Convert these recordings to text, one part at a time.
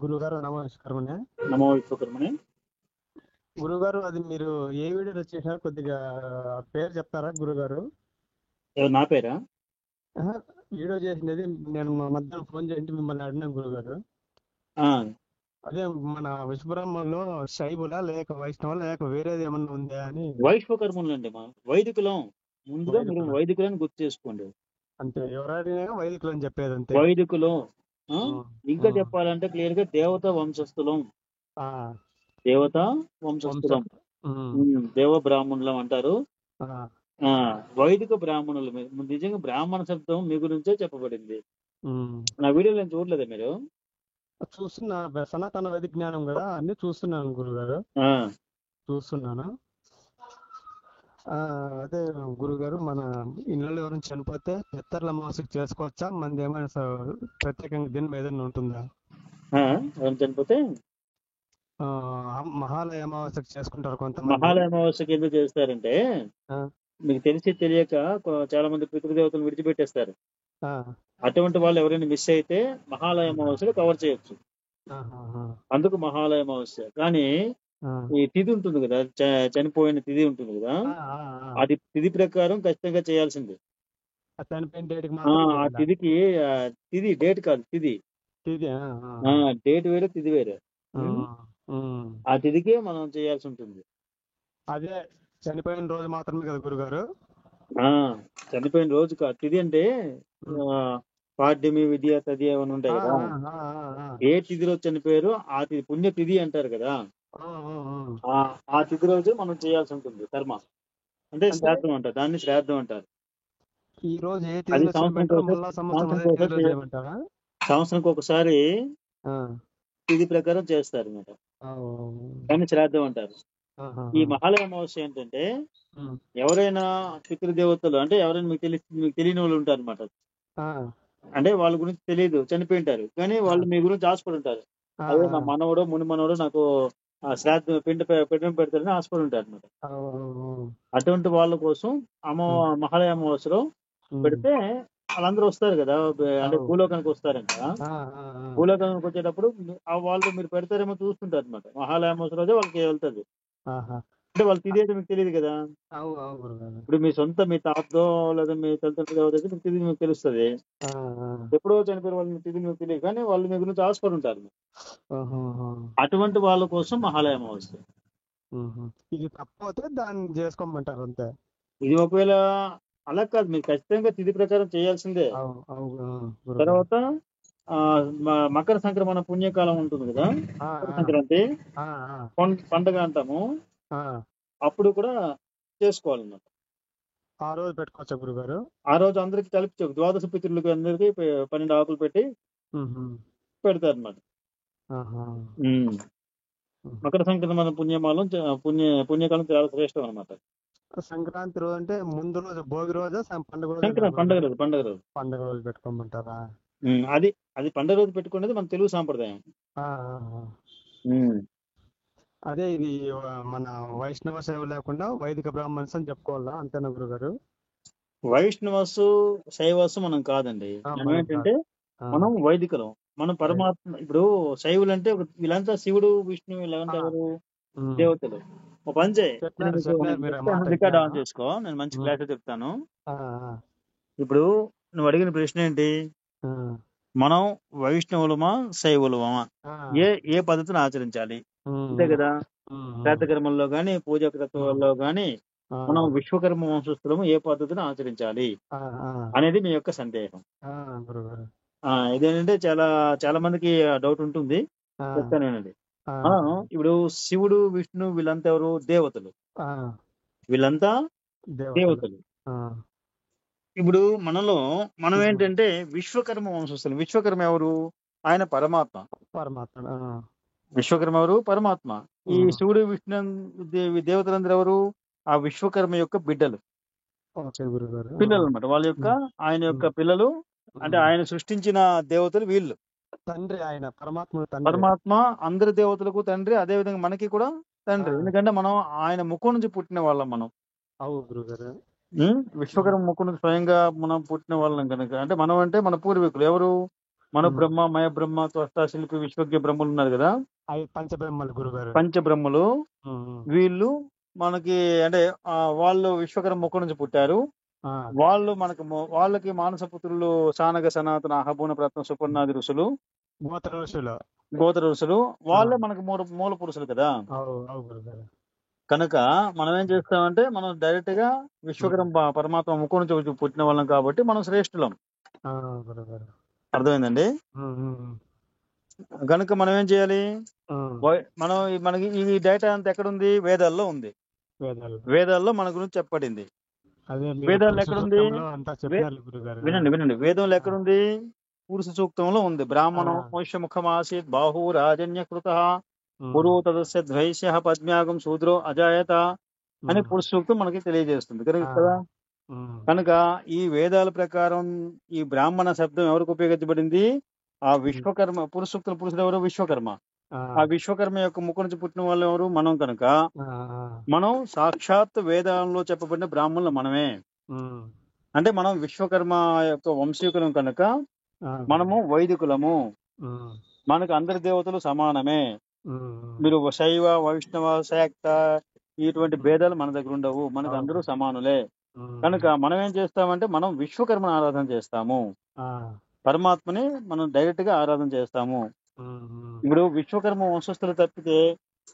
గురుగారు నమస్కారమండి. నమో విశ్వకర్మనే. గురుగారు అది మీరు ఏ వీడియోలో చేశారో కొద్దిగా పేరు చెప్తారా గురుగారు? ఎవరు నా పేరా? అహా! వీడియో చేసినది నేను మధ్యాహ్నం ఫోన్ చేసి మిమ్మల్ని అడిగినాను గురుగారు. ఆ, అదే మన విశ్వబ్రహ్మంలో శైవులా లేక వైష్ణవులా లేక వేరేది ఏమన్నా ఉందా అని. వైశ్వకర్ములండి మా వైదికులం. ముందుగా మీరు వైదికులు వైదికులని గుర్తు చేసుకోండి. అంతే, ఎవరు అడిగినా వైదికులు అని చెప్పేది అంతే. వైదికులం. ఆ, ఉమ్, ఇంకా ఉమ్. చెప్పాలంటే క్లియర్ గా దేవతా వంశస్థులం. ఆ, దేవతా వంశ వంశస్థులం. ఉమ్, దేవ బ్రాహ్మణులం అంటారు. ఆ, ఆ, వైదిక బ్రాహ్మణులు. నిజంగా బ్రాహ్మణ శబ్దం మీ గురించే చెప్పబడింది. ఉమ్. నా వీడియోలో నేను చూడలేదా మీరు? చూస్తున్నా, సనాతన వైదిక జ్ఞానం కదా అన్ని చూస్తున్నాను గురుగారు, ఆ, చూస్తున్నాను. ఆ, అదే గురుగారు, మన ఇళ్ళలో ఎవరైనా చనిపోతే పిత్తర్ల అమావాస్యకి చేసుకోవచ్చా? మనది ఏమైనా ప్రత్యేకంగా దీని ఏదైనా ఉంటుందా? ఆ, ఎవరు చనిపోతే ఆ, మహాలయ అమావాస్యకి చేసుకుంటారు కొంతమంది. మహాలయ అమావాస్యకి ఎందుకు చేస్తారంటే, ఆ, మీకు తెలిసి తెలియక చాలా మంది పితృదేవతలు విడిచిపెట్టేస్తారు. ఆ, అటువంటి వాళ్ళు ఎవరైనా మిస్ అయితే మహాలయ అమావాస్యలో కవర్ చేయొచ్చు. ఆహాహా, అందుకు మహాలయ అమావాస్య. కానీ ఆ, ఈ తిథి ఉంటుంది కదా, చనిపోయిన తిథి ఉంటుంది కదా, ఆ, ఆ, ఆ. అది తిథి ప్రకారం ఖచ్చితంగా చేయాల్సింది. ఆ చనిపోయిన డేట్కి ఆ మాత్రం ఆ చేయాలి. తిథికి తిథి డేట్ కాదు, తిథి. ఇది ఆ డేట్ వేరే, తిథి వేరే. ఉమ్, ఆ తిథికే మనం చేయాల్సి ఉంటుంది. అదే చనిపోయిన రోజు మాత్రమే కదా గురుగారు? ఆ చనిపోయిన రోజు కాదు, తిథి అంటే ఉమ్. ఆ, పాడ్యమి, విద్య, తది అవన్నీ ఉంటాయి ఆ, కదా. ఆ, ఆ, ఆ, ఆ. ఏ తిథిలో చనిపోయారో ఆ తిథి పుణ్య తిథి అంటారు కదా. ఆ, ఆ, ఆ. ఆ ఆ తిథి రోజు మనం చేయాల్సి ఉంటుంది కర్మ. అంటే అంటే శ్రాద్ధం అంటారు, దాన్ని శ్రాద్ధం అంటారు. ఈ రోజు ఏ అది తిథిలో చనిపోయింటారో మళ్ళా సంవత్సరం అదే తిథిలో సంవత్సరానికి చేయమంటారా? సంవత్సరానికి ఒకసారి ఆ, తిథి ప్రకారం చేస్తారు అనమాట. ఆ, దాన్ని శ్రాద్ధం అంటారు. ఈ ఆహాహా. మహాలయ అమావాస్య ఏంటంటే, ఉమ్. ఎవరైనా పితృదేవతలు అంటే ఎవరైనా మీకు తెలియని వాళ్ళు ఉంటారు అనమాట. ఆ, అంటే వాళ్ళ గురించి తెలియదు, చనిపోయింటారు, కానీ ఆ, వాళ్ళు మీ గురించి ఆశపడి ఉంటారు. ఆ, అదే నా మనవడో ముని మనవడో నాకు ఆ శ్రాద్ధం పిండం పెడతారని ఆశపడి ఉంటారు అనమాట. ఆ, ఆ, అటువంటి వాళ్ళ కోసం ఉమ్, మహాలయ అమావాస్యలో ఉమ్. పెడితే వాళ్ళందరూ వస్తారు కదా. అంటే అవు. భూలోకానికి వస్తారంట. ఆ, ఆ, ఆ. భూలోకానికి వచ్చేటప్పుడు ఆ వాళ్ళు మీరు పెడతారేమో చూస్తుంటారు అనమాట. మహాలయ అమావాస్య రోజే వాళ్ళకి వెళ్తుంది. ఆహా. అంటే వాళ్ళు తినేది మీకు తెలియదు కదా. అవు అవు గురుగారు. ఇప్పుడు మీ తాతదో లేదా మీ తల్లిదండ్రులు ఎవరైతే మీకు తిరిగి మీకు తెలుస్తుంది. ఆ, ఆ. ఎప్పుడో చనిపోయిన వాళ్ళు మీకు తిరిగి మీకు తెలియదు, కానీ వాళ్ళు మీ గురించి ఆశపడి ఉంటారు. ఆహాహా. అటువంటి వాళ్ళ కోసం మహాలయ అమావాస్య. ఉహు. ఇది తప్పపోతే దాన్ని చేసుకోమంటారు అంతే. ఇది ఒకవేళ అలా కాదు, మీరు ఖచ్చితంగా తిథి ప్రకారం చేయాల్సిందే. అవు అవు గురుగారు. తర్వాత ఆ మకర సంక్రమణ పుణ్యకాలం ఉంటుంది కదా, ఆ, మకర ఆ, సంక్రాంతి ఆ, ఆ, పండగ అంటాము. ఆ. అప్పుడు కూడా చేసుకోవాలన్నమాట. ఆ రోజు పెట్టుకోవచ్చా గురుగారు? ఆ రోజు అందరికి కలిపి ద్వాదశ పితృలకు అందరికి 12 ఆకులు పెట్టి ఉహు. పెడతారన్నమాట. ఆహా. ఉహు. మకర సంక్రమణ పుణ్యకాలం చాలా శ్రేష్టం అనమాట. సంక్రాంతి రోజు అంటే ముందు రోజు భోగి రోజా పండుగ రోజా సంక్రాంతి పండగ గురుగారు? రోజు, పండగ రోజు. పండుగ రోజు పెట్టుకోమంటారా? అది అది పండగ రోజు పెట్టుకునేది మన తెలుగు సాంప్రదాయం. ఆ, ఆ, ఆ. ఉమ్. అదే ఇది మన వైష్ణవ సేవ లేకుండా వైదిక బ్రాహ్మణ్స్ అని చెప్పుకోవాలా, అంతేనా గురుగారు? వైష్ణవసు శైవసు మనం కాదండి. మనం మనం ఏంటంటే కాదు. ఆ, మనం వైదికులం. మనం వై- పరమాత్మ. ఇప్పుడు శైవులు అంటే వీళ్ళంతా శివుడు, విష్ణువు, వీళ్ళంతా ఆ, ఎవరు? ఉమ్. దేవతలు. ఒక పని చేయి, చెప్పినారు చెప్పినారు నేను మీరు ఆ మాట చెప్తాను, రికార్డ్ విజ్ఞానం. ఆన్ చేసుకో, నేను మంచి ఉమ్. క్లాస్ చెప్తాను. ఆ, ఆ, ఇప్పుడు నువ్వు అడిగిన ప్రశ్న ఏంటి? ఆ, మనం వైష్ణవులమా, శైవులమా? ఆ. ఏ ఏ పద్ధతిని ఆచరించాలి? ఉమ్, అంతే ఉమ్, కదా. ఉమ్, ఉమ్, శ్రాద్ధకర్మల్లో గాని, పూజా ఉమ్. క్రతువుల్లో గాని ఆ, మనం విశ్వకర్మ వంశస్థులము ఏ పద్ధతిని ఆచరించాలి ఆ, ఆ, అనేది మీ యొక్క సందేహం. ఆ, గురుగారు. ఇదేంటంటే చాలా చాలా మందికి డౌట్ ఉంటుంది. ఆ, చెప్తానేనండి. ఆ, మనం ఇప్పుడు శివుడు, విష్ణు వీళ్ళంతా ఎవరు? దేవతలు. ఆ. వీళ్ళంతా దేవతలు. దేవతలు. ఆ, ఇప్పుడు మనం ఉమ్. ఏంటంటే విశ్వకర్మ వంశస్థులు. విశ్వకర్మ ఎవరు? ఆయన పరమాత్మ. పరమాత్మ. ఆ, విశ్వకర్మ ఎవరు? పరమాత్మ. ఈ ఉమ్. శివుడు, విష్ణు, దేవతలందరూ ఎవరు? ఆ విశ్వకర్మ యొక్క బిడ్డలు, ఓకే గురుగారు. పిల్లలు అన్నమాట. వాళ్ళ యొక్క ఉమ్, ఆయన యొక్క ఉమ్, పిల్లలు. అంటే ఉమ్. ఆయన సృష్టించిన దేవతలు వీళ్ళు. తండ్రి ఆయన, పరమాత్మ తండ్రి. పరమాత్మ అందరి దేవతలకు తండ్రి, అదే విధంగా మనకి కూడా ఆ, తండ్రి. ఎందుకంటే మనం ఆయన ముఖం నుంచి పుట్టిన వాళ్ళం మనం. అవు గురుగారు. ఉమ్, విశ్వకర్మ ముఖం నుంచి స్వయంగా మనం పుట్టిన వాళ్ళం కనుక. అంటే మనం అంటే మన పూర్వీకులు ఎవరు? మన బ్రహ్మ మయ బ్రహ్మ త్వష్ట శిల్పి విశ్వజ్ఞ బ్రహ్మలు ఉన్నారు కదా, అవి పంచబ్రహ్మలు గురుగారు. పంచబ్రహ్మలు. వీళ్ళు మనకి అంటే వాళ్ళు విశ్వకర్మ ముఖం నుంచి పుట్టారు. వాళ్ళు మనకు వాళ్ళకి మానస పుత్రులు సానగ సనాతన అహబూన ప్రత్న సుపర్ణాది ఋషులు, గోత్ర ఋషులు. వాళ్ళే మనకు మూల పురుషులు కదా. కనుక మనం ఏం చేస్తామంటే మనం డైరెక్ట్ గా విశ్వకర్మ పరమాత్మ ముఖం నుంచి పుట్టిన వాళ్ళం కాబట్టి మనం శ్రేష్ఠులం. అర్థమైందండి. కనుక మనం ఏం చేయాలి, మనకి ఈ డేటా అంతా ఎక్కడుంది, వేదాల్లో ఉంది. వేదాల్లో మన గురించి చెప్పబడింది. వేదాల్లో ఎక్కడుంది, వినండి, వేదంలో ఎక్కడుంది, పురుష సూక్తంలో ఉంది. బ్రాహ్మణం వైశ్యముఖమాసీత్ బాహు రాజన్య కృత పురు తదస్య ద్వైశ్య పద్మ్యాగం శూద్రో అజాయత అని పురుష సూక్తం మనకి తెలియజేస్తుంది కదా. కనుక ఈ వేదాల ప్రకారం ఈ బ్రాహ్మణ శబ్దం ఎవరికి ఉపయోగించబడింది, ఆ విశ్వకర్మ. పురుష సూక్తుల పురుషుడు ఎవరు, విశ్వకర్మ. ఆ విశ్వకర్మ యొక్క ముఖం నుంచి పుట్టిన వాళ్ళు ఎవరు, మనం. కనుక మనం సాక్షాత్ వేదాలలో చెప్పబడిన బ్రాహ్మణులు మనమే. అంటే మనం విశ్వకర్మ యొక్క వంశీకులం కనుక మనము వైదికులము. మనకు అందరి దేవతలు సమానమే. మీరు శైవ వైష్ణవ శాక్త ఇటువంటి భేదాలు మన దగ్గర ఉండవు. మనకు అందరూ సమానులే. కనుక మనం ఏం చేస్తామంటే మనం విశ్వకర్మను ఆరాధన చేస్తాము, పరమాత్మని మనం డైరెక్ట్ గా ఆరాధన చేస్తాము. ఇప్పుడు విశ్వకర్మ వంశస్థులు తప్పితే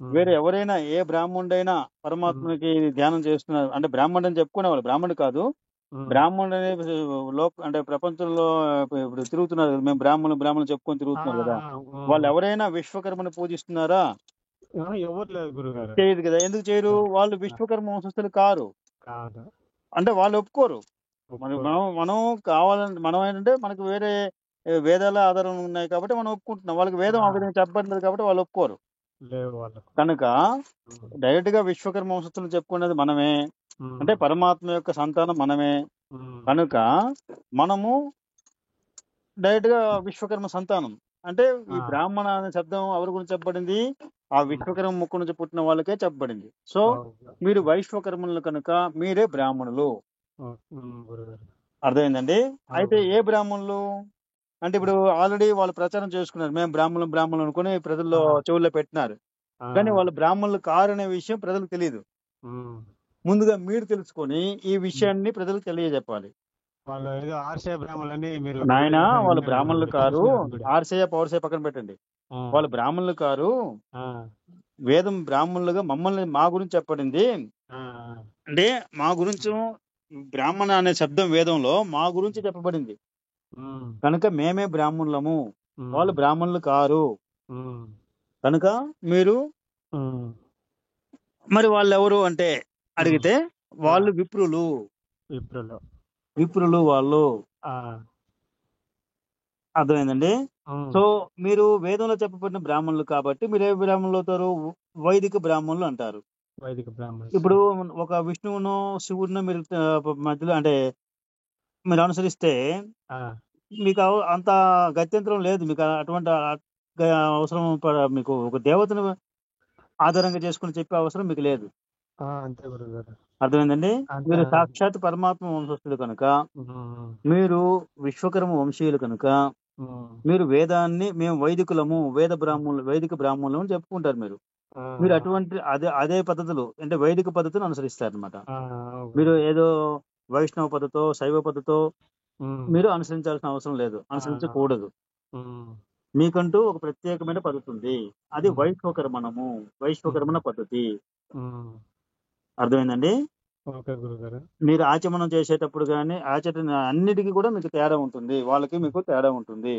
వేరే ఎవరైనా ఏ బ్రాహ్మణుడైనా పరమాత్మకి ధ్యానం చేస్తున్నారు అంటే బ్రాహ్మణుడు అని చెప్పుకునే వాళ్ళు, బ్రాహ్మణుడు కాదు, బ్రాహ్మణుడు అనే అంటే ప్రపంచంలో ఇప్పుడు తిరుగుతున్నారు కదా, మేము బ్రాహ్మణులు చెప్పుకొని తిరుగుతున్నారు కదా. వాళ్ళు ఎవరైనా విశ్వకర్మని పూజిస్తున్నారా, చేయదు కదా. ఎందుకు చేయరు, వాళ్ళు విశ్వకర్మ వంశస్థులు కారు. అంటే వాళ్ళు ఒప్పుకోరు. మనం కావాలంటే మనం ఏంటంటే మనకు వేరే వేదాల ఆధారం ఉన్నాయి కాబట్టి మనం ఒప్పుకుంటున్నాం. వాళ్ళకి వేదం ఆ విధంగా చెప్పట్లేదు కాబట్టి వాళ్ళు ఒప్పుకోరు. కనుక డైరెక్ట్ గా విశ్వకర్మ వంశస్థులు చెప్పుకునేది మనమే, అంటే పరమాత్మ యొక్క సంతానం మనమే. కనుక మనము డైరెక్ట్ గా విశ్వకర్మ సంతానం. అంటే ఈ బ్రాహ్మణ అనే శబ్దం ఎవరి గురించి చెప్పబడింది, ఆ విశ్వకర్మ ముక్కు నుంచి పుట్టిన వాళ్ళకే చెప్పబడింది. సో మీరు వైశ్వకర్మలు కనుక మీరే బ్రాహ్మణులు. అర్థమైందండి. అయితే ఏ బ్రాహ్మణులు అంటే ఇప్పుడు ఆల్రెడీ వాళ్ళు ప్రచారం చేసుకున్నారు, మేము బ్రాహ్మణులు అనుకుని ప్రజల్లో చెవుల్లో పెట్టినారు. కానీ వాళ్ళు బ్రాహ్మణులు కారనే విషయం ప్రజలకు తెలియదు. ముందుగా మీరు తెలుసుకొని ఈ విషయాన్ని ప్రజలకు తెలియజెప్పాలి. నాయన వాళ్ళు బ్రాహ్మణులు కారు, ఆర్సేయ పౌరసేయ పక్కన పెట్టండి. వాళ్ళు బ్రాహ్మణులు కారు, వేదం బ్రాహ్మణులుగా మమ్మల్ని మా గురించి చెప్పబడింది. అంటే మా గురించి బ్రాహ్మణ అనే శబ్దం వేదంలో మా గురించి చెప్పబడింది కనుక మేమే బ్రాహ్మణులము, వాళ్ళు బ్రాహ్మణులు కారు. కనుక మీరు మరి వాళ్ళు ఎవరు అంటే అడిగితే వాళ్ళు విప్రులు వాళ్ళు. అర్థమైందండి. సో మీరు వేదంలో చెప్పబడిన బ్రాహ్మణులు కాబట్టి మీరు ఏ బ్రాహ్మణులు అవుతారు, వైదిక బ్రాహ్మణులు అంటారు. ఇప్పుడు ఒక విష్ణువును శివుడిని మీరు మధ్యలో అంటే మీరు అనుసరిస్తే మీకు అంత గత్యంతరం లేదు. మీకు అటువంటి అవసరం, మీకు ఒక దేవతను ఆధారంగా చేసుకుని చెప్పే అవసరం మీకు లేదు. అర్థమైందండి. మీరు సాక్షాత్ పరమాత్మ వంశస్థులు కనుక, మీరు విశ్వకర్మ వంశీయులు కనుక, మీరు వేదాన్ని మేము వైదికులము, వైదిక బ్రాహ్మణులు అని చెప్పుకుంటారు. మీరు అటువంటి అదే పద్ధతులు అంటే వైదిక పద్ధతిని అనుసరిస్తారు అనమాట. మీరు ఏదో వైష్ణవ పద్ధతో శైవ పద్ధతో మీరు అనుసరించాల్సిన అవసరం లేదు, అనుసరించకూడదు. మీకంటూ ఒక ప్రత్యేకమైన పద్ధతి ఉంది, అది వైశ్వకర్మణ పద్ధతి. అర్థమైందండి. మీరు ఆచమనం చేసేటప్పుడు కానీ ఆచరణ అన్నిటికీ కూడా మీకు తేడా ఉంటుంది, వాళ్ళకి మీకు తేడా ఉంటుంది.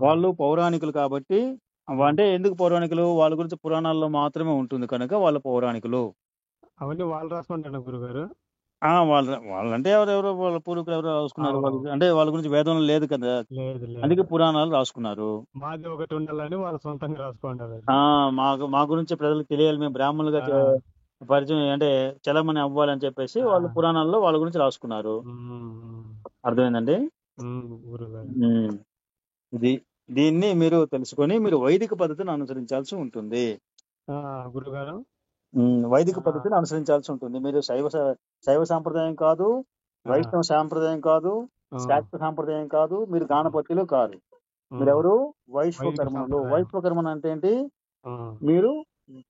వాళ్ళు పౌరాణికులు కాబట్టి, అంటే ఎందుకు పౌరాణికులు, వాళ్ళ గురించి పురాణాల్లో మాత్రమే ఉంటుంది కనుక వాళ్ళు పౌరాణికులు. అవన్నీ వాళ్ళు రాసుకుంటారు గురుగారు. వాళ్ళంటే ఎవరెవరో వాళ్ళ పూర్వీకులు ఎవరో రాసుకున్నారు, అంటే వాళ్ళ గురించి వేదంలో లేదు కదా, అందుకే పురాణాలు రాసుకున్నారు. మాది ఒకటి ఉండాలని వాళ్ళు సొంతంగా రాసుకుంటారు. మా గురించి ప్రజలకు తెలియాలి, మేము బ్రాహ్మణులుగా పరిచయం అంటే చలమని అవ్వాలని చెప్పేసి వాళ్ళు పురాణాల్లో వాళ్ళ గురించి రాసుకున్నారు. అర్థమైందండి. దీన్ని మీరు తెలుసుకొని మీరు వైదిక పద్ధతిని అనుసరించాల్సి ఉంటుంది. గురుగారు వైదిక పద్ధతిని అనుసరించాల్సి ఉంటుంది. మీరు శైవ సాంప్రదాయం కాదు, వైష్ణవ సాంప్రదాయం కాదు, శాక్త సాంప్రదాయం కాదు, మీరు గాణపత్యులు కాదు. మీరెవరు? వైశ్వకర్మలు. వైశ్వకర్మలు అంటే ఏంటి? మీరు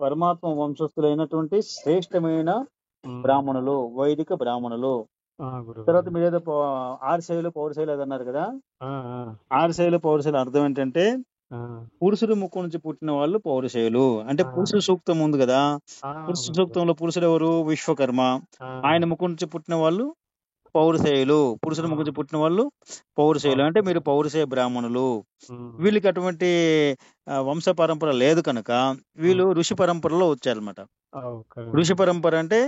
పరమాత్మ వంశస్థులైనటువంటి శ్రేష్టమైన బ్రాహ్మణులు, వైదిక బ్రాహ్మణులు. తర్వాత మీరేదో ఆర్శైలు పౌరశైలు అది అన్నారు కదా. ఆర్శైలు పౌరశైలు అర్థం ఏంటంటే పురుషుడు ముక్కు నుంచి పుట్టిన వాళ్ళు పౌరుషేయులు. అంటే పురుష సూక్తం ఉంది కదా, పురుష సూక్తంలో పురుషుడు ఎవరు? విశ్వకర్మ. ఆయన ముక్కు నుంచి పుట్టిన వాళ్ళు పౌరుషేయులు. పురుషుడు ముక్కు నుంచి పుట్టిన వాళ్ళు పౌరుషేయులు. అంటే మీరు పౌరుషేయ బ్రాహ్మణులు. వీళ్ళకి అటువంటి వంశ పరంపర లేదు కనుక వీళ్ళు ఋషి పరంపరలో వచ్చారనమాట. ఋషి పరంపర అంటే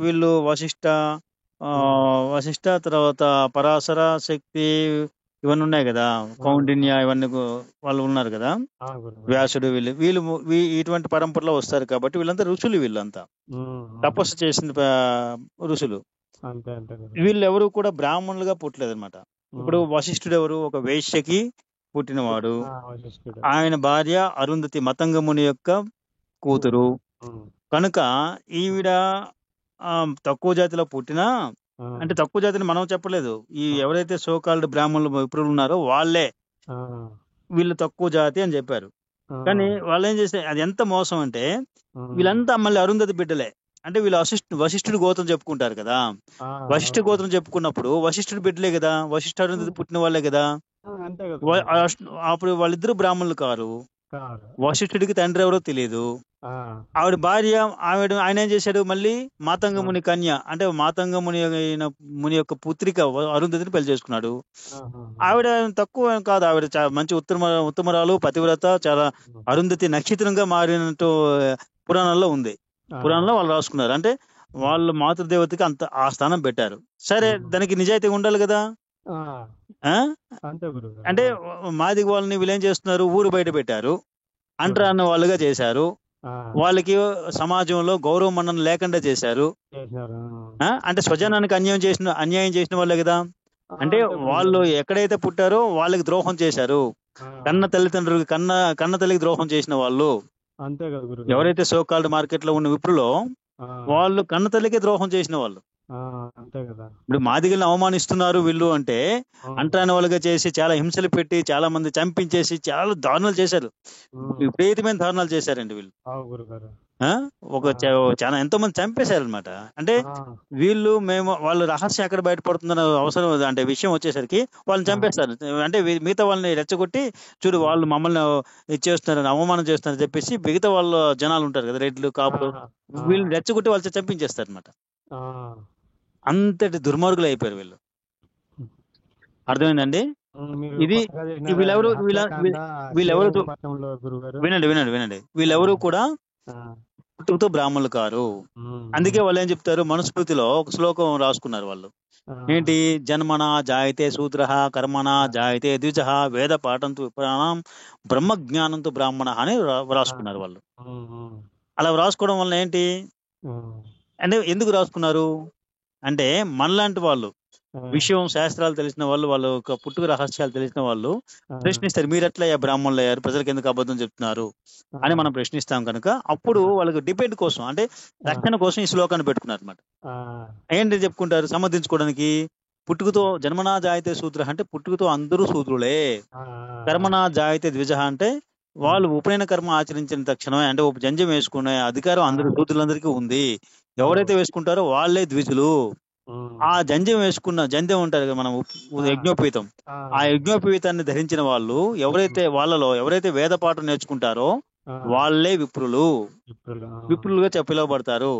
వీళ్ళు వశిష్ఠ తర్వాత పరాశర శక్తి ఇవన్నీ ఉన్నాయి కదా, కౌండిన్య ఇవన్నీ వాళ్ళు ఉన్నారు కదా, వ్యాసుడు, వీళ్ళు ఇటువంటి పరంపరలో వస్తారు కాబట్టి వీళ్ళంతా ఋషులు. వీళ్ళంతా తపస్సు చేసిన ఋషులు. వీళ్ళు ఎవరు కూడా బ్రాహ్మణులుగా పుట్టలేదు అనమాట. ఇప్పుడు వశిష్ఠుడు ఎవరు? ఒక వేశ్యకి పుట్టినవాడు. ఆయన భార్య అరుంధతి మతంగముని యొక్క కూతురు కనుక ఈవిడ తక్కువ జాతిలో పుట్టినా, అంటే తక్కువ జాతిని మనం చెప్పలేదు, ఈ ఎవరైతే సోకాల్డ్ బ్రాహ్మణులు విప్రులు ఉన్నారో వాళ్ళే వీళ్ళు తక్కువ జాతి అని చెప్పారు. కానీ వాళ్ళు ఏం చేస్తే అది ఎంత మోసం అంటే వీళ్ళంతా మళ్ళీ అరుంధతి బిడ్డలే. అంటే వీళ్ళు వశిష్ఠుడి గోత్రం చెప్పుకుంటారు కదా. వశిష్ఠ గోత్రం చెప్పుకున్నప్పుడు వశిష్ఠుడి బిడ్డలే కదా, వశిష్ఠ అరుంధతి పుట్టిన వాళ్ళే కదా. అప్పుడు వాళ్ళిద్దరు బ్రాహ్మణులు కారు. వశిష్ఠుడికి తండ్రి ఎవరో తెలియదు. ఆవిడ భార్య ఆయన ఏం చేశాడు? మళ్ళీ మాతంగముని కన్య, అంటే మాతంగముని ముని యొక్క పుత్రిక అరుంధతిని పెళ్లి చేసుకున్నాడు. ఆవిడ తక్కువ కాదు, ఆవిడ మంచి ఉత్తమరాలు, పతివ్రత, చాలా అరుంధతి నక్షత్రంగా మారినట్టు పురాణాల్లో ఉంది. పురాణంలో వాళ్ళు రాసుకున్నారు. అంటే వాళ్ళు మాతృదేవతకి అంత ఆ స్థానం పెట్టారు. సరే, దానికి నిజాయితీ ఉండాలి కదా. అంటే మాదిగ వాళ్ళని వీళ్ళు ఏం చేస్తున్నారు? ఊరు బయట పెట్టారు, అంటరాన్న వాళ్ళుగా చేశారు, వాళ్ళకి సమాజంలో గౌరవ మన్నన లేకుండా చేశారు. అంటే స్వజనానికి అన్యాయం చేసిన వాళ్ళే కదా. అంటే వాళ్ళు ఎక్కడైతే పుట్టారో వాళ్ళకి ద్రోహం చేశారు. కన్న తల్లిదండ్రులకి కన్న తల్లికి ద్రోహం చేసిన వాళ్ళు ఎవరైతే సోకాల్డ్ మార్కెట్ లో ఉన్న విప్రులో వాళ్ళు కన్న తల్లికి ద్రోహం చేసిన వాళ్ళు. ఇప్పుడు మాదిగల్ని అవమానిస్తున్నారు వీళ్ళు అంటే అంటరాని వాళ్ళుగా చేసి చాలా హింసలు పెట్టి చాలా మంది చంపించేసి చాలా దారుణాలు చేశారు. విపరీతమైన దారుణాలు చేశారండి వీళ్ళు. చాలా ఎంతో మంది చంపేశారనమాట. అంటే వాళ్ళు రహస్యం ఎక్కడ బయటపడుతుందన్న అవసరం, అంటే విషయం వచ్చేసరికి వాళ్ళని చంపేస్తారు. అంటే మిగతా వాళ్ళని రెచ్చగొట్టి, చూడు వాళ్ళు మమ్మల్ని ఇచ్చేస్తున్నారని అవమానం చేస్తున్నారని చెప్పేసి మిగతా వాళ్ళు జనాలు ఉంటారు కదా, రెడ్లు కాపులు, వీళ్ళని రెచ్చగొట్టి వాళ్ళు చంపించేస్తారు అనమాట. అంతటి దుర్మార్గులు అయిపోయారు వీళ్ళు. అర్థమైందండి? ఇది వీళ్ళెవరు వినండి వీళ్ళెవరు కూడా పుట్టుకతో బ్రాహ్మణులు కారు. అందుకే వాళ్ళు ఏం చెప్తారు? మనుస్మృతిలో ఒక శ్లోకం రాసుకున్నారు వాళ్ళు. ఏంటి? జన్మన జాయతే శూద్ర, కర్మణ జాయతే ద్విజ, వేద పాఠంతో విప్రాణం, బ్రహ్మ జ్ఞానంతో బ్రాహ్మణ అని రాసుకున్నారు వాళ్ళు. అలా రాసుకోవడం వల్ల ఏంటి అంటే, ఎందుకు రాసుకున్నారు అంటే, మనలాంటి వాళ్ళు విషయం శాస్త్రాలు తెలిసిన వాళ్ళు, వాళ్ళ పుట్టుక రహస్యాలు తెలిసిన వాళ్ళు ప్రశ్నిస్తారు, మీరు ఎట్లా బ్రాహ్మణులు అయ్యారు, ప్రజలకు ఎందుకు అబద్ధం చెప్తున్నారు అని మనం ప్రశ్నిస్తాం కనుక అప్పుడు వాళ్ళకి డిబేట్ కోసం, అంటే రక్షణ కోసం ఈ శ్లోకాన్ని పెట్టుకున్నారు అనమాట. ఏంటి చెప్పుకుంటారు సమర్థించుకోవడానికి? పుట్టుకతో జన్మనా జాయితే శూద్ర అంటే పుట్టుకతో అందరూ శూద్రులే, కర్మనా జాయితే ద్విజ అంటే వాళ్ళు ఉపనయన కర్మ ఆచరించిన తక్షణమే, అంటే జంజం వేసుకునే అధికారం అందరూ శూద్రులందరికీ ఉంది. ఎవరైతే వేసుకుంటారో వాళ్ళే ద్విజులు. ఆ జంజం జంజం ఉంటారు కదా మనం, యజ్ఞోపీతం, ఆ యజ్ఞోపీతాన్ని ధరించిన వాళ్ళు ఎవరైతే వేద పాఠం నేర్చుకుంటారో వాళ్ళే విప్రులుగా పిలువబడతారు.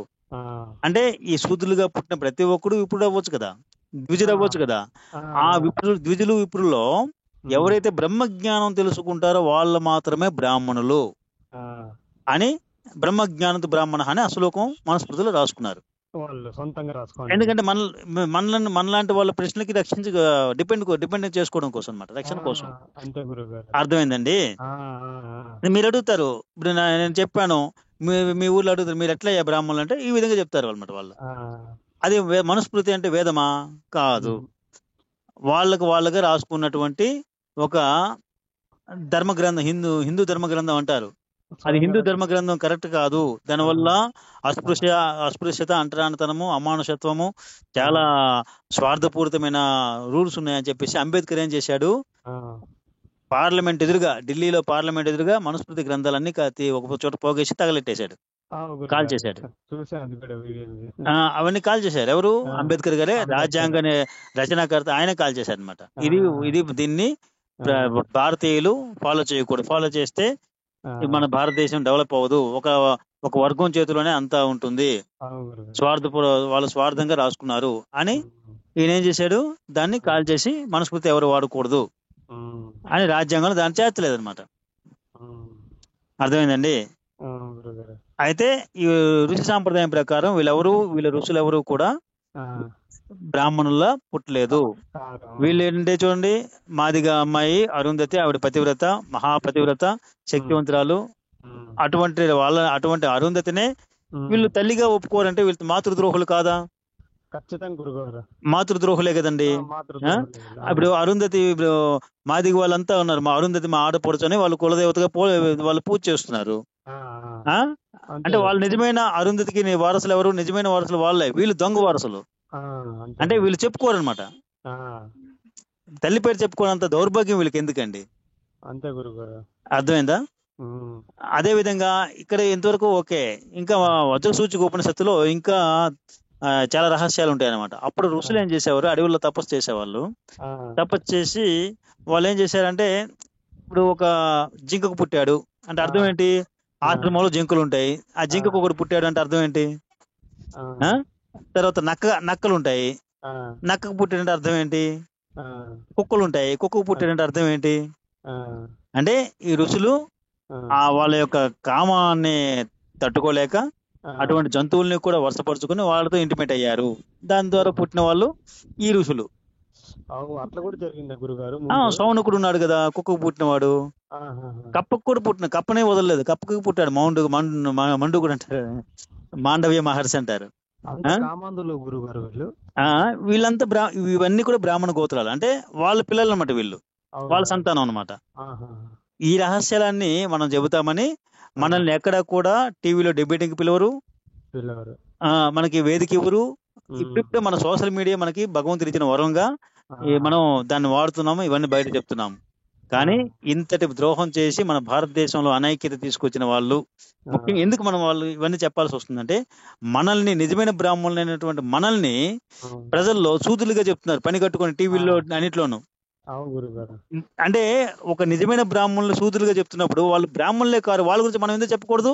అంటే ఈ శూద్రులుగా పుట్టిన ప్రతి ఒక్కడు విప్రుడు అవ్వచ్చు కదా, ద్విజుడు అవ్వచ్చు కదా. ఆ ద్విజులు విప్రుల్లో ఎవరైతే బ్రహ్మజ్ఞానం తెలుసుకుంటారో వాళ్ళు మాత్రమే బ్రాహ్మణులు అని బ్రహ్మజ్ఞానంతో బ్రాహ్మణ అని ఆ శ్లోకం మనస్మృతిలో రాసుకున్నారు. ఎందుకంటే మనలాంటి వాళ్ళ ప్రశ్నలకి డిపెండ్ చేసుకోవడం కోసం అన్నమాట, రక్షణ కోసం. అర్థమైందండి? మీరు అడుగుతారు, ఇప్పుడు నేను చెప్పాను, మీ ఊర్లో అడుగుతారు మీరు ఎట్లా బ్రాహ్మణులు అంటే ఈ విధంగా చెప్తారు అనమాట వాళ్ళు. అది మనుస్మృతి అంటే వేదమా? కాదు, వాళ్ళగా రాసుకున్నటువంటి ఒక ధర్మ గ్రంథం, హిందూ ధర్మ గ్రంథం అంటారు. అది హిందూ ధర్మ గ్రంథం కరెక్ట్ కాదు. దానివల్ల అస్పృశ్యత, అంటరానితనము, అమానుషత్వము, చాలా స్వార్థపూరితమైన రూల్స్ ఉన్నాయని చెప్పేసి అంబేద్కర్ ఏం చేశాడు పార్లమెంట్ ఎదురుగా, ఢిల్లీలో పార్లమెంట్ ఎదురుగా మనుస్మృతి గ్రంథాలన్నీ ఒక చోట పోగేసి తగలెట్టేశాడు, కాల్ చేశాడు. అవన్నీ కాల్ చేశారు. ఎవరు? అంబేద్కర్ గారే, రాజ్యాంగ రచనాకర్త, ఆయన కాల్ చేశారు అనమాట. ఇది దీన్ని భారతీయులు ఫాలో చేయకూడదు. ఫాలో చేస్తే మన భారతదేశం డెవలప్ అవ్వదు, ఒక వర్గం చేతిలోనే అంతా ఉంటుంది, వాళ్ళు స్వార్థంగా రాసుకున్నారు అని ఈయన ఏం చేశాడు, దాన్ని కాల్ చేసి మనుస్మృతి ఎవరు వాడకూడదు అని రాజ్యాంగంలో దాన్ని చేర్చలేదు అనమాట. అర్థమైందండి? అయితే ఈ ఋషి సాంప్రదాయం ప్రకారం వీళ్ళ ఋషులు ఎవరు కూడా బ్రాహ్మణుల్లా పుట్టలేదు. వీళ్ళు ఏంటంటే చూడండి, మాదిగా అమ్మాయి అరుంధతి, ఆవిడ పతివ్రత, మహాపతివ్రత, శక్తివంతురాలు. అటువంటి అరుంధతినే వీళ్ళు తల్లిగా ఒప్పుకోరంటే వీళ్ళు మాతృద్రోహులు కాదా? ఖచ్చితంగా గురుగారు, మాతృద్రోహులే కదండి. ఇప్పుడు అరుంధతి, ఇప్పుడు మాదిగ వాళ్ళంతా ఉన్నారు, మా అరుంధతి మా ఆడపడుచని వాళ్ళు కులదేవతగా వాళ్ళు పూజ చేస్తున్నారు. అంటే వాళ్ళు నిజమైన అరుంధతికి వారసులు ఎవరు? నిజమైన వారసులు వాళ్ళే. వీళ్ళు దొంగ వారసులు. అంటే వీళ్ళు చెప్పుకోరనమాట, తల్లి పేరు చెప్పుకోనంత దౌర్భాగ్యం వీళ్ళకి ఎందుకండి? అంతే గురుగారు. అర్థమైందా? అదే విధంగా ఇక్కడ ఎంతవరకు ఓకే. ఇంకా వజ్ర సూచిక ఉపనిషత్తులో ఇంకా చాలా రహస్యాలు ఉంటాయి అనమాట. అప్పుడు ఋషులు ఏం చేసేవారు, అడవుల్లో తపస్సు చేసేవాళ్ళు. తపస్సు చేసి వాళ్ళు ఏం చేశారంటే, ఇప్పుడు ఒక జింకకు పుట్టాడు అంటే అర్థం ఏంటి? ఆశ్రమంలో జింకలు ఉంటాయి, ఆ జింకకు ఒకటి పుట్టాడు అంటే అర్థం ఏంటి? తర్వాత నక్కలు ఉంటాయి, నక్కకు పుట్టాడంటే అర్థం ఏంటి? కుక్కలు ఉంటాయి, కుక్కకు పుట్టాడంటే అర్థం ఏంటి? అంటే ఈ ఋషులు వాళ్ళ యొక్క కామాన్ని తట్టుకోలేక అటువంటి జంతువుల్ని కూడా వరుసపరుచుకుని వాళ్ళతో ఇంటిమేట్ అయ్యారు. దాని ద్వారా పుట్టిన వాళ్ళు ఈ ఋషులు. అట్లా కూడా జరిగిందా గురుగారు? సౌనకుడు ఉన్నాడు కదా, కుక్కకు పుట్టినవాడు. కప్పకు కూడా పుట్టిన, కప్పనే వదలలేదు, కప్పకు పుట్టాడు. మండుగుడు అంటారు, మాండవ్య మహర్షి అంటారు. వీళ్ళంతా ఇవన్నీ కూడా బ్రాహ్మణ గోత్రాలు, అంటే వాళ్ళ పిల్లలు అన్నమాట, వీళ్ళు వాళ్ళ సంతానం అన్నమాట. ఈ రహస్యాలన్నీ మనం చెబుతామని మనల్ని ఎక్కడ కూడా టీవీలో డిబేటింగ్ పిలవరు, మనకి వేదిక ఇవ్వరు. ఇప్పుడు మన సోషల్ మీడియా మనకి భగవంతుడు ఇచ్చిన వరంగా మనం దాన్ని వాడుతున్నాము, ఇవన్నీ బయట చెప్తున్నాము. కానీ ఇంతటి ద్రోహం చేసి మన భారతదేశంలో అనైక్యత తీసుకొచ్చిన వాళ్ళు, ముఖ్యంగా ఎందుకు మనం వాళ్ళు ఇవన్నీ చెప్పాల్సి వస్తుందంటే, మనల్ని నిజమైన బ్రాహ్మణులైనటువంటి మనల్ని ప్రజల్లో సూదులుగా చెప్తున్నారు, పని కట్టుకొని టీవీల్లో అన్నిట్లోనూ. అంటే ఒక నిజమైన బ్రాహ్మణులు సూదులుగా చెప్తున్నప్పుడు వాళ్ళు బ్రాహ్మణులే కారు, వాళ్ళ గురించి మనం ఎందుకు చెప్పకూడదు?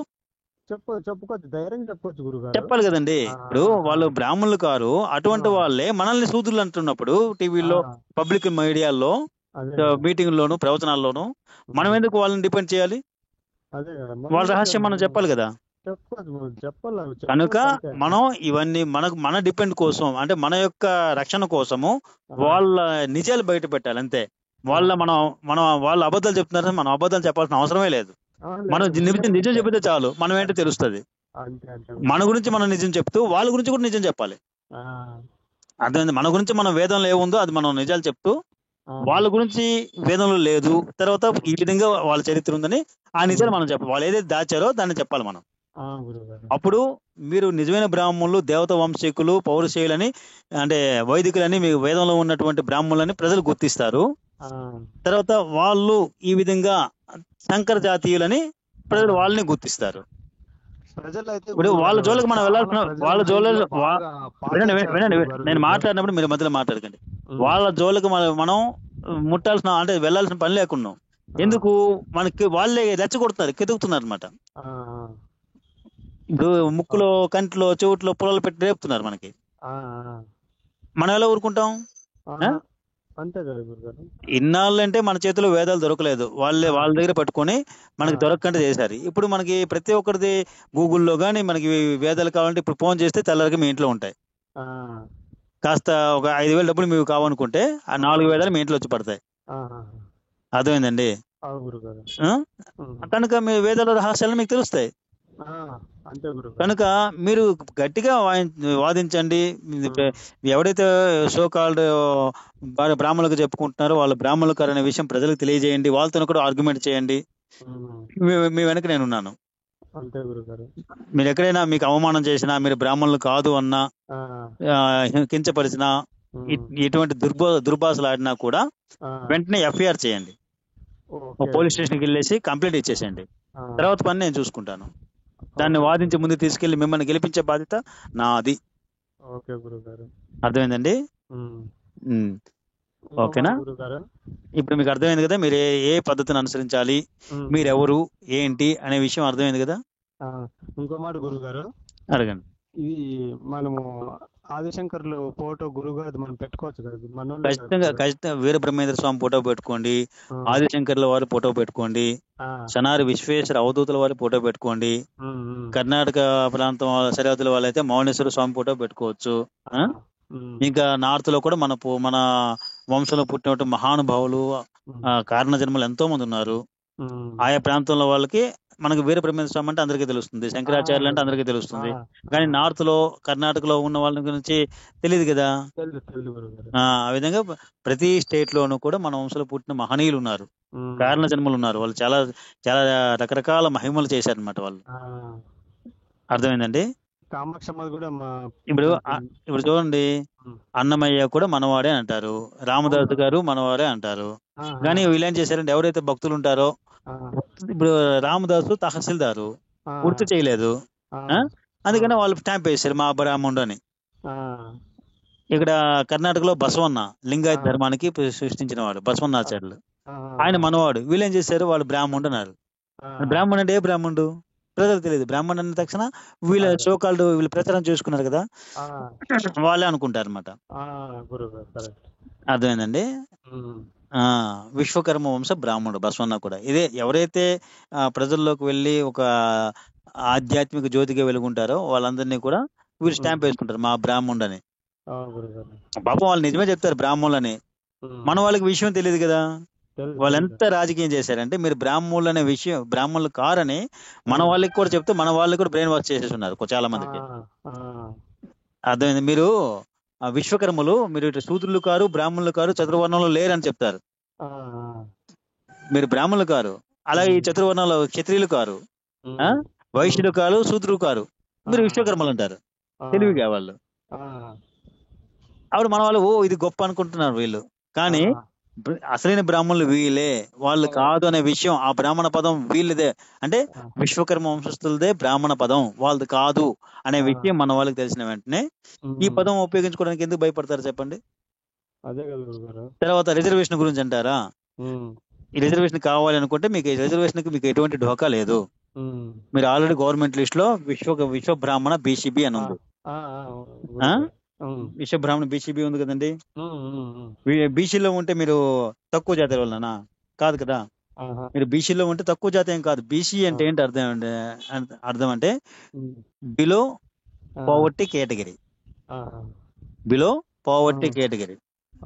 చెప్పాలి కదండి. ఇప్పుడు వాళ్ళు బ్రాహ్మణులు కారు, అటువంటి వాళ్ళే మనల్ని సూదులు అంటున్నప్పుడు టీవీలో, పబ్లిక్ మీడియాల్లో, మీటింగ్ లోను, ప్రవచనాల్లోనూ మనం ఎందుకు వాళ్ళని డిపెండ్ చేయాలి? వాళ్ళ రహస్యం మనం చెప్పాలి కదా. కనుక మనం ఇవన్నీ మన డిపెండ్ కోసం, అంటే మన యొక్క రక్షణ కోసము వాళ్ళ నిజాలు బయట పెట్టాలి అంతే. వాళ్ళు అబద్ధాలు చెప్తున్నారు, మనం అబద్ధాలు చెప్పాల్సిన అవసరమే లేదు. మనం నిజం చెబితే చాలు, మనం ఏంటో తెలుస్తుంది. మన గురించి మనం నిజం చెప్తూ వాళ్ళ గురించి కూడా నిజం చెప్పాలి. అర్థమైంది? మన గురించి మనం వేదంలో ఏముందో అది మనం నిజాలు చెప్తూ, వాళ్ళ గురించి వేదంలో లేదు, తర్వాత ఈ విధంగా వాళ్ళ చరిత్ర ఉందని ఆ నిజాలు మనం చెప్పాలి. వాళ్ళు ఏదైతే దాచారో దాన్ని చెప్పాలి మనం. అప్పుడు మీరు నిజమైన బ్రాహ్మణులు, దేవత వంశీకులు, పౌరుషేయులని, అంటే వైదికులని, మీ వేదంలో ఉన్నటువంటి బ్రాహ్మణులని ప్రజలు గుర్తిస్తారు. తర్వాత వాళ్ళు ఈ విధంగా శంకర జాతీయులని ప్రజలు వాళ్ళని గుర్తిస్తారు. ఇప్పుడు వాళ్ళ జోలికి మనం వెళ్ళాల్సిన, వినండి, నేను మాట్లాడినప్పుడు మీరు మధ్యలో మాట్లాడకండి. వాళ్ళ జోలికి మనం ముట్టాల్సిన, అంటే వెళ్ళాల్సిన పని లేకున్నాం. ఎందుకు? మనకి వాళ్ళే రెచ్చగొడుతున్నారు, కెతుకుతున్నారు అనమాట. ఇప్పుడు ముక్కులో, కంటిలో, చెవుట్లో పొలాలు పెట్టి రేపుతున్నారు మనకి. మనం ఎలా ఊరుకుంటాం? ఇన్నాళ్ళు అంటే మన చేతిలో వేదాలు దొరకలేదు, వాళ్ళ దగ్గర పట్టుకొని మనకి దొరకకుండా చేశారు. ఇప్పుడు మనకి ప్రతి ఒక్కరిది గూగుల్లో గానీ మనకి వేదాలు కావాలంటే ఇప్పుడు ఫోన్ చేస్తే తెల్లరికి మీ ఇంట్లో ఉంటాయి. కాస్త ఒక 5,000 డబ్బులు మీకు కావాలనుకుంటే ఆ 4 వేదాలు మీ ఇంట్లో వచ్చి పడతాయి. అర్థమైందండి? కనుక మీ వేదాల రహస్యాలు మీకు తెలుస్తాయి. కనుక మీరు గట్టిగా వాదించండి. ఎవరైతే సో కాల్డ్ బ్రాహ్మణులకు చెప్పుకుంటున్నారో వాళ్ళ బ్రాహ్మణులకు అనే విషయం ప్రజలకు తెలియజేయండి, వాళ్ళతో కూడా ఆర్గ్యుమెంట్ చేయండి. మీ వెనక నేను ఉన్నాను. మీరు ఎక్కడైనా మీకు అవమానం చేసినా, మీరు బ్రాహ్మణులు కాదు అన్నా, కించపరిచినా, ఎటువంటి దుర్భాషలు ఆడినా కూడా వెంటనే ఎఫ్ఐఆర్ చేయండి. ఓకే పోలీస్ స్టేషన్కి వెళ్ళేసి కంప్లైంట్ ఇచ్చేసేయండి. ఆ, తర్వాత పని నేను చూసుకుంటాను. దాన్ని ఓకే వాదించి ముందు తీసుకెళ్లి మిమ్మల్ని గెలిపించే బాధ్యత నాది. ఓకే గురుగారు. అర్థమైందండి? ఉమ్. ఉమ్. ఇంకో మాట ఓకేనా? గురుగారు. ఇప్పుడు మీకు అర్థమైంది కదా, మీరు ఏ పద్ధతిని అనుసరించాలి, ఉమ్, మీరెవరు ఏంటి అనే విషయం అర్థమైంది కదా? ఆ, ఇంకో మాట గురుగారు. అడగండి. ఇది మనము ఆదిశంకర్లు ఫోటో గురుగారు మనం పెట్టుకోవచ్చు కదా మనోళ్ళే కదా ఖచ్చితంగా గురుగారు. ఖచ్చితంగా వీరబ్రహ్మేంద్ర స్వామి ఫోటో పెట్టుకోండి, ఆ, ఆదిశంకర్ల వారి ఫోటో పెట్టుకోండి, ఆ, సనారి విశ్వేశ్వర అవధూతుల వారి ఫోటో పెట్టుకోండి, ఉమ్, ఉమ్, కర్ణాటక ప్రాంతం సరిహద్దుల వాళ్ళైతే మౌనేశ్వర స్వామి ఫోటో పెట్టుకోవచ్చు. ఆ, ఆ? ఉమ్, ఇంకా నార్త్ లో కూడా మన వంశంలో పుట్టినటువంటి మహానుభావులు, ఉమ్, కారణ జన్మలు ఎంతో మంది ఉన్నారు. ఉమ్, ఆయా ప్రాంతంలో వాళ్ళకి మనకి వీరబ్రహ్మేంద్ర స్వామి అంటే అందరికీ తెలుస్తుంది, ఆ, శంకరాచార్యులు అంటే అందరికీ గురుగారు. ఆ, తెలుస్తుంది. ఆ, కానీ నార్త్ లో కర్ణాటకలో ఉన్న వాళ్ళ గురించి తెలియదు కదా. తెలుసు తెలుసు గురుగారు. ఆ విధంగా ప్రతి స్టేట్ లోనూ కూడా మన వంశంలో పుట్టిన మహనీయులు ఉన్నారు, ఉమ్, కారణ జన్మలు ఉన్నారు. వాళ్ళు చాలా చాలా రకరకాల మహిమలు చేశారనమాట వాళ్ళు. ఆ, అర్థమైందండి? కామాక్షమ్మ కూడా ఇప్పుడు మనకి ఇప్పుడు చూడండి, ఉమ్, అన్నమయ్య కూడా మనవాడే అంటారు, రామదాసు అవును. గారు మనవాడే అంటారు. ఆ, ఆ, కానీ వీళ్ళు ఏం చేశారంటే, ఎవరైతే భక్తులు ఉంటారో, ఆ, ఇప్పుడు రామదాసు తహసీల్దారు ఆ, గుర్తు చేయలేదు. ఆ, ఆ? ఆ, అందుకని వాళ్ళు స్టాంప్ వేశారు మా బ్రాహ్మణుడు అని. ఆ, ఇక్కడ కర్ణాటకలో బసవన్న ఆ, లింగాయత్ ధర్మానికి సృష్టించిన వాడు బసవన్నాచార్యులు, ఆ, ఆయన మనవాడు. వీళ్ళు ఏం చేశారు, వాళ్ళు బ్రాహ్మణుడు అన్నారు. ఆ, బ్రాహ్మణుడు అంటే ఏ బ్రాహ్మణుడు ప్రజలకు తెలియదు. బ్రాహ్మణుడు అన్న తక్షణ వీళ్ళ అదే. సోకాళ్ళు వీళ్ళు ప్రచారం చేసుకున్నారు కదా, ఆ, వాళ్ళే అనుకుంటారు అనమాట. ఆ, గురుగారు కరెక్ట్. అర్థమైందండి? ఉమ్, ఆ విశ్వకర్మ వంశ బ్రాహ్మణుడు బసవన్న కూడా ఇదే. ఎవరైతే ప్రజల్లోకి వెళ్ళి ఒక ఆధ్యాత్మిక జ్యోతిగా వెలుగుంటారో వాళ్ళందరినీ కూడా వీళ్ళు స్టాంప్ వేసుకుంటారు మా బ్రాహ్మణుడు అని. ఆ, గురుగారు. పాపం వాళ్ళు నిజమే చెప్తారు బ్రాహ్మణులని, ఉమ్, మన వాళ్ళకి విషయం తెలియదు కదా. తెలుసు వాళ్ళు తెలుసు. ఎంత రాజకీయం చేశారంటే, మీరు బ్రాహ్మణులు అనే విషయం, బ్రాహ్మణులు కారని మన ఉమ్, వాళ్ళకి కూడా చెప్తే మన వాళ్ళకి కూడా బ్రెయిన్ వాష్ చేసేసి ఉన్నారు చాలా ఆ, మందికి. ఆ, అర్థమైంది? మీరు విశ్వకర్మలు, మీరు ఇటు శూద్రులు కారు, బ్రాహ్మణులు కారు, చతుర్వర్ణంలో లేరని చెప్తారు. ఆ, మీరు బ్రాహ్మణులు కారు, అలాగే ఈ ఉమ్, చతుర్వర్ణంలో క్షత్రియులు కారు, ఆ ఉమ్, ఉమ్, వైశ్యులు కారు, శూద్రులు కారు, ఆ, మీరు విశ్వకర్మలు అంటారు. ఆ, తెలివిగా వాళ్ళు. ఆ, అప్పుడు మన వాళ్ళు ఓ ఇది గొప్ప అనుకుంటున్నారు వీళ్ళు. ఆ, కానీ అసలైన బ్రాహ్మణులు వీళ్ళే, వాళ్ళు అదే. కాదు అనే విషయం, ఆ బ్రాహ్మణ పదం వీళ్ళదే. అంటే ఆ, విశ్వకర్మ వంశస్థులదే బ్రాహ్మణ పదం, వాళ్ళది కాదు అనే ఆ, విషయం మన వాళ్ళకి తెలిసిన వెంటనే ఈ ఉమ్, పదం ఉపయోగించుకోవడానికి ఎందుకు భయపడతారు చెప్పండి? అదే కదా గురుగారు. తర్వాత రిజర్వేషన్ గురించి అంటారా? ఉమ్, ఈ రిజర్వేషన్ కావాలి అనుకుంటే మీకు ఈ రిజర్వేషన్ కి మీకు ఎటువంటి ఢోకా లేదు. ఉమ్, మీరు ఆల్రెడీ గవర్నమెంట్ లిస్ట్ లో విశ్వ బ్రాహ్మణ బీసీబీ అని ఆ, ఉంది. ఆ, ఆ గురుగారు. ఉమ్, విశ్వ బ్రాహ్మణ బీసీబీ ఉంది కదండి. ఉమ్, ఉమ్, ఉమ్, బీసీలో ఉంటే మీరు తక్కువ జాతి వల్లనా? కాదు కదా. ఆహా, మీరు బీసీలో ఉంటే తక్కువ జాతి ఏం కాదు. బీసీ ఆ, అంటే ఏంటి అర్థం అర్థం అంటే ఉమ్, బిలో ఆ, పావర్టీ కేటగిరీ, ఆహా, బిలో పావర్టీ ఉమ్, కేటగిరీ.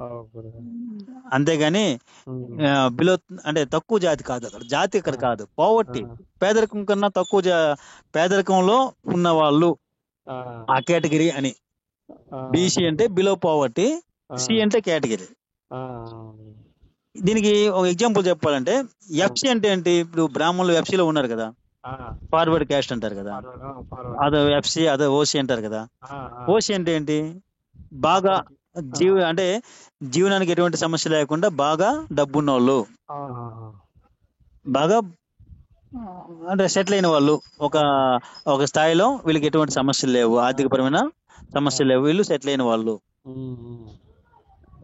ఆ, గురుగారు. అంతేగాని ఉమ్, బిలో అంటే తక్కువ జాతి కాదు, అక్కడ జాతి ఆ, ఇక్కడ కాదు, ఆ, పావర్టీ. పేదరికం కన్నా తక్కువ పేదరికంలో ఉన్న వాళ్ళు ఆ, ఆ కేటగిరీ అని. ఆ, బీసీ అంటే బిలో పావర్టీ, ఆ, సి అంటే కేటగిరీ. ఆ, దీనికి ఒక ఎగ్జాంపుల్ చెప్పాలంటే, ఆ, ఎఫ్సి అంటే ఏంటి? ఇప్పుడు బ్రాహ్మణులు ఎఫ్సీలో ఉన్నారు కదా, ఆ, ఫార్వర్డ్ క్యాస్ట్ అంటారు కదా. Forward, forward. అదో ఎఫ్సి అదో ఓసీ అంటారు కదా. ఆ, ఆ, ఓసీ అంటే ఏంటి? బాగా అప్పర్. ఆ, అంటే జీవనానికి ఎటువంటి సమస్య లేకుండా బాగా డబ్బున్న వాళ్ళు, ఆ, బాగా అంటే సెటిల్ అయిన వాళ్ళు, ఒక ఆ, ఒక స్థాయిలో వీళ్ళకి ఎటువంటి సమస్యలు లేవు, ఆ, ఆర్థికపరమైన ఆ, సమస్యలు లేవు, వీళ్ళు సెటిల్ అయిన వాళ్ళు. ఉమ్, ఉమ్,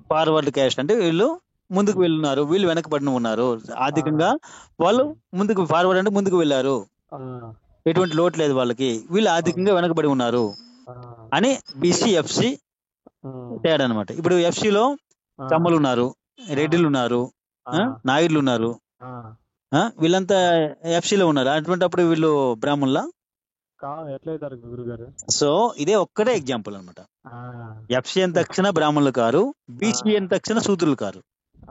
ఫార్వర్డ్ క్యాస్ట్ అంటే వీళ్ళు ముందుకు ఉమ్, వెళ్ళున్నారు, వీళ్ళు వెనకబడిన ఉన్నారు ఆ, ఆర్థికంగా. వాళ్ళు ఉమ్, ముందుకు, ఫార్వర్డ్ అంటే ముందుకు వెళ్ళారు, ఆ, ఎటువంటి లోటు లేదు వాళ్ళకి, వీళ్ళు అవును. ఆర్థికంగా వెనకబడి ఉన్నారు ఆ, అని బీసీ ఎఫ్సి ఉమ్, తేడా అనమాట. ఇప్పుడు ఎఫ్సిలో ఆ, కమ్మలు ఉన్నారు, ఆ, రెడ్డిలు ఉన్నారు, ఆ, నాయుడులు ఉన్నారు, ఆ, వీళ్ళంతా ఎఫ్సిలో ఉన్నారు. అటువంటిప్పుడు వీళ్ళు బ్రాహ్మణుల. ఎట్లయితారు గురుగారు? సో ఇదే ఒక్కటే ఎగ్జాంపుల్ అనమాట. ఆ, ఎఫ్సి అని తక్షణ బ్రాహ్మణులు కారు, ఆ, బీసీ అని తక్షణ శూద్రులు కారు.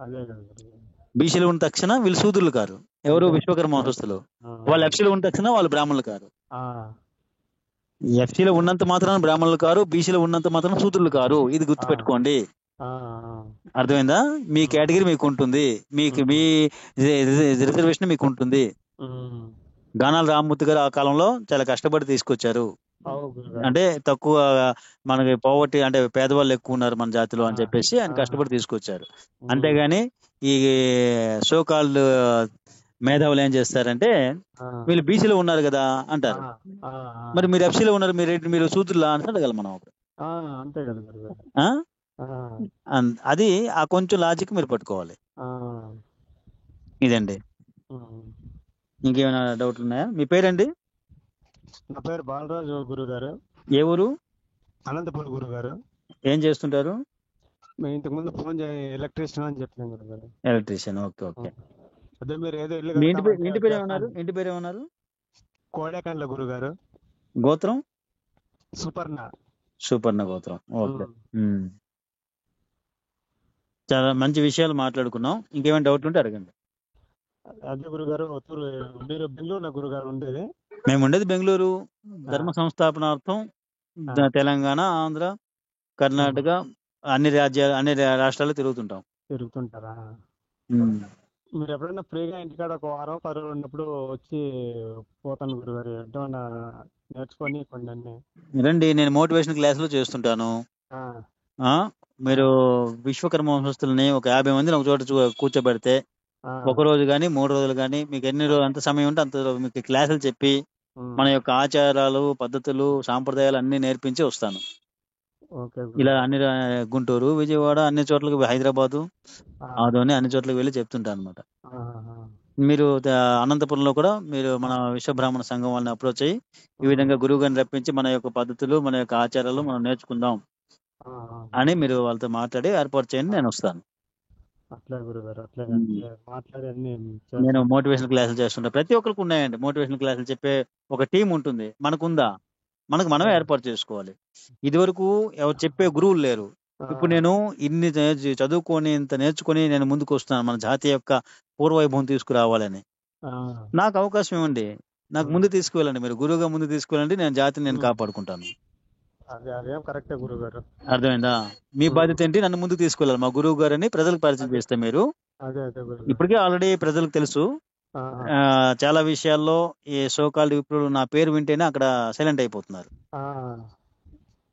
అదే కదా గురుగారు. బీసీలో ఉన్న తక్షణ వీళ్ళు శూద్రులు కారు, ఎవరు అంతే. విశ్వకర్మ వంశస్థులు. ఆ, వాళ్ళు ఎఫ్సీలో ఉన్న తక్షణ వాళ్ళు బ్రాహ్మణులు కారు. ఆ, ఎఫ్సీలో ఉన్నంత మాత్రాన బ్రాహ్మణులు కారు, బీసీలో ఉన్నంత మాత్రాన శూద్రులు కారు. ఇది ఆ, గుర్తుపెట్టుకోండి. ఆ, అర్థమైందా? మీ ఉమ్, కేటగిరీ మీకు ఉంటుంది, మీకు మీ రిజర్వేషన్ మీకు ఉంటుంది. ఉమ్, గానాల రామ్మూర్తి గారు ఆ కాలంలో చాలా కష్టపడి తీసుకొచ్చారు. అవు గురుగారు. అంటే తక్కువ, మనకి పోవర్టీ అంటే పేదవాళ్ళు ఎక్కువ ఉన్నారు మన జాతిలో ఆ, అని చెప్పేసి ఆయన ఆ, కష్టపడి తీసుకొచ్చారు. ఉమ్, అంతేగాని ఈ సోకాల్డ్ మేధావులు ఏం చేస్తారంటే వీళ్ళు బీసీలో ఉన్నారు కదా అంటారు. మరి మీరు ఎఫ్సీలో ఉన్నారు, మీరు సూత్రులా అని అడగాలి మనం. అంతే కదా. అది ఆ కొంచెం లాజిక్ మీరు పట్టుకోవాలి. ఇదండి. ఇంకేమైనా డౌట్లు ఉన్నాయా? మీ పేరండి? నా పేరు బాలరాజు గురుగారు. ఏ ఊరు? అనంతపురం గురుగారు. ఏం చేస్తుంటారు? మేము ఇంతకు ముందు ఫోన్ ఎలక్ట్రీషియన్ అని చెప్పినాం గురుగారు. ఎలక్ట్రీషియన్. Okay okay. అదే మీరు ఏదో ఇంటి పేరు ఏమన్నారు? ఇంటి పేరు ఏమన్నారు? కోడేకండ్ల గురుగారు. గోత్రం? సుపర్ణ. సుపర్ణ గోత్రం. ఓకే. చాలా మంచి విషయాలు మాట్లాడుకున్నాం. ఇంకేమైనా డౌట్ ఉంటే అడగండి. అదే గురుగారు, మీరు బెంగళూరు గురుగారు ఉండేది? మేము ఉండేది బెంగళూరు. ధర్మ సంస్థాపనార్థం తెలంగాణ, ఆంధ్ర, కర్ణాటక అన్ని రాష్ట్రాలు తిరుగుతుంటారా? మీరు ఎప్పుడైనా ఫ్రీగా ఇంటికాడ ఒక వారం 10 రోజులు ఉన్నప్పుడు వచ్చి పోతాను గురుగారు. ఎప్పుడైనా నేర్చుకొని కొన్ని రండి. నేను మోటివేషన్ క్లాసులు చేస్తుంటాను. మీరు విశ్వకర్మ వంశస్థుల్ని ఒక 50 మందిని ఒక చోట కూర్చోబెడితే ఒక రోజు కానీ 3 రోజులు కానీ మీకు ఎన్ని రోజులు అంత సమయం ఉంటే అంత మీకు క్లాసులు చెప్పి మన యొక్క ఆచారాలు, పద్ధతులు, సాంప్రదాయాలు అన్ని నేర్పించి వస్తాను. ఇలా అన్ని గుంటూరు, విజయవాడ అన్ని చోట్లకి, హైదరాబాదు, ఆదోని అన్ని చోట్లకి వెళ్ళి చెప్తుంటాను అనమాట. మీరు అనంతపురంలో కూడా మీరు మన విశ్వబ్రాహ్మణ సంఘం వాళ్ళని అప్రోచ్ అయ్యి ఈ విధంగా గురువు గారిని రప్పించి మన యొక్క పద్ధతులు, మన యొక్క ఆచారాలు మనం నేర్చుకుందాం అని మీరు వాళ్ళతో మాట్లాడి ఏర్పాటు చేయండి. నేను వస్తాను. నేను మోటివేషన్ క్లాసులు చేస్తుంటా. ప్రతి ఒక్కరికి ఉన్నాయండి మోటివేషన్ క్లాసులు చెప్పే ఒక టీం ఉంటుంది. మనకుందా? మనకు మనమే ఏర్పాటు చేసుకోవాలి. ఇది వరకు ఎవరు చెప్పే గురువులు లేరు. ఇప్పుడు నేను ఇన్ని చదువుకొని ఇంత నేర్చుకొని నేను ముందుకు వస్తున్నాను మన జాతి యొక్క పూర్వవైభవం తీసుకురావాలని. నాకు అవకాశం ఇవ్వండి, నాకు ముందు తీసుకువెళ్ళండి. మీరు గురువుగా ముందు తీసుకువెళ్ళండి, నేను జాతిని నేను కాపాడుకుంటాను. అర్థమైందా? మీ బాధ్యత ఏంటి? నన్ను ముందుకు తీసుకెళ్ళాలి. మా గురువు గారని ప్రజలకు పరిచయం చేస్తే మీరు ఇప్పటికే ఆల్రెడీ ప్రజలకు తెలుసు. చాలా విషయాల్లో ఈ సోకాల్డ్ విప్రులు నా పేరు వింటేనే అక్కడ సైలెంట్ అయిపోతున్నారు.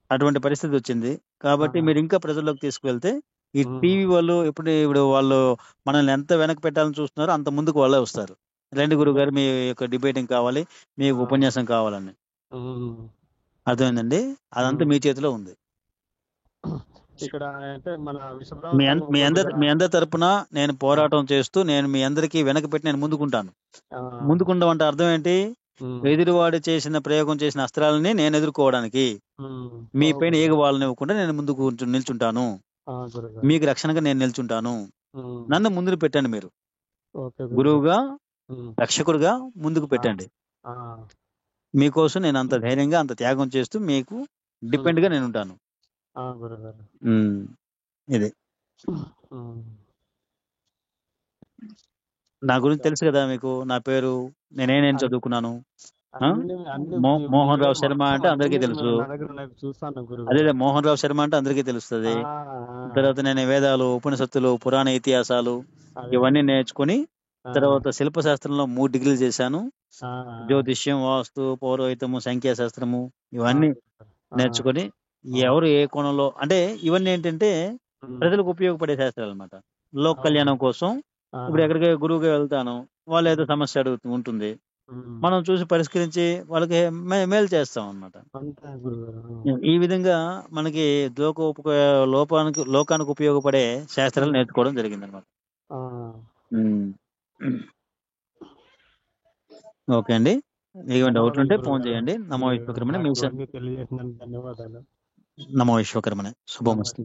అటువంటి పరిస్థితి వచ్చింది. కాబట్టి మీరు ఇంకా ప్రజల్లోకి తీసుకువెళ్తే ఈ టీవీ వాళ్ళు ఇప్పుడు వాళ్ళు మనల్ని ఎంత వెనక్కి పెట్టాలని చూస్తున్నారో అంత ముందుకు వాళ్ళే వస్తారు. రండి గురువు గారు, మీ యొక్క డిబేటింగ్ కావాలి, మీకు ఉపన్యాసం కావాలని. అర్థమైందండి? అదంతా మీ చేతిలో ఉంది. ఇక్కడ అంటే మన మీ అందరి తరపున నేను పోరాటం చేస్తూ నేను మీ అందరికీ వెనక పెట్టి నేను ముందుకుంటాను. ముందుకుంటాం అంటే అర్థం ఏంటి? ఎదురువాడు చేసిన ప్రయోగం చేసిన అస్త్రాలని నేను ఎదుర్కోవడానికి మీ పైన ఏగ వాళ్ళని ఇవ్వకుండా నేను ముందుకు నిల్చుంటాను. మీకు రక్షణగా నేను నిల్చుంటాను. నన్ను ముందుకు పెట్టండి. మీరు గురువుగా, రక్షకుడుగా ముందుకు పెట్టండి. మీకోసం నేను అంత ధైర్యంగా అంత త్యాగం చేస్తూ మీకు డిపెండ్ గా నేను ఉంటాను. ఇది నా గురించి తెలుసు కదా మీకు. నా పేరు, నేనేం చదువుకున్నాను. మోహన్ రావు శర్మ అంటే అందరికీ తెలుసు. అదే మోహన్ రావు శర్మ అంటే అందరికీ తెలుస్తుంది. తర్వాత నేను వేదాలు, ఉపనిషత్తులు, పురాణ ఇతిహాసాలు ఇవన్నీ నేర్చుకుని తర్వాత శిల్పశాస్త్రంలో 3 డిగ్రీలు చేశాను. జ్యోతిష్యం, వాస్తు, పౌరోహితము, సంఖ్యాశాస్త్రము ఇవన్నీ నేర్చుకుని ఎవరు ఏ కోణంలో అంటే ఇవన్నీ ఏంటంటే ప్రజలకు ఉపయోగపడే శాస్త్రాలు అనమాట. లోక కళ్యాణం కోసం. ఇప్పుడు ఎక్కడికి గురువుగా వెళ్తాను, వాళ్ళు ఏదో సమస్య ఉంటుంది, మనం చూసి పరిష్కరించి వాళ్ళకి మేలు చేస్తాం అన్నమాట. ఈ విధంగా మనకి లోకానికి ఉపయోగపడే శాస్త్రాలు నేర్చుకోవడం జరిగింది అనమాట. ఓకే అండి. ఏమైనా డౌట్లు ఉంటే ఫోన్ చేయండి. నమో విశ్వకర్మణే. నమో విశ్వకర్మణే. శుభమస్తు.